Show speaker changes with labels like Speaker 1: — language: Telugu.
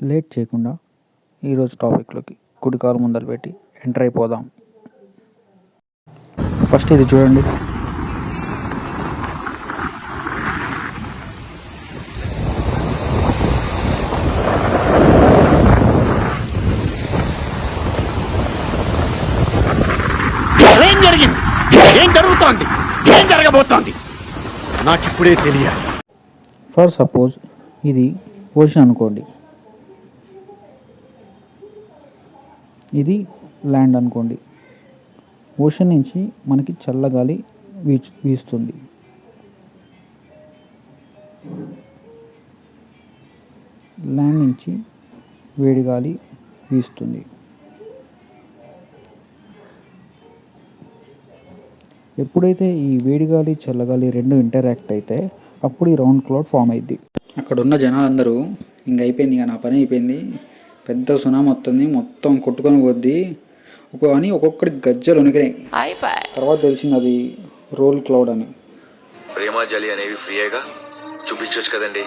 Speaker 1: లేట్ చేయకుండా ఈరోజు టాపిక్లోకి కుడికాలు ముందలు పెట్టి ఎంటర్ అయిపోదాం. ఫస్ట్ ఇది చూడండి.
Speaker 2: ఏం జరిగింది? ఏం జరుగుతోంది? ఏం జరగబోతోంది? నాకు ఇప్పుడే తెలియాలి.
Speaker 1: ఫర్ సపోజ్ ఇది ఓషన్ అనుకోండి, ఇది ల్యాండ్ అనుకోండి. ఓషన్ నుంచి మనకి చల్లగాలి వీస్తుంది. ల్యాండ్ నుంచి వేడి గాలి వీస్తుంది. ఎప్పుడైతే ఈ వేడి గాలి చల్లగాలి రెండు ఇంటరాక్ట్ అయితే అప్పుడు ఈ రౌండ్ క్లౌడ్ ఫామ్ అయింది. అక్కడ ఉన్న జనాలందరూ ఇంక అయిపోయింది, ఇక నా పని అయిపోయింది, పెద్ద సునామీ వస్తుంది, మొత్తం కొట్టుకొని పోద్ది అని ఒక్కొక్కటి గజ్జలు ఉనికినాయి. తర్వాత తెలిసింది అది రోల్ క్లౌడ్ అని.
Speaker 3: ప్రేమ జలి అనేవి ఫ్రీయేగా చూపించవచ్చు కదండి.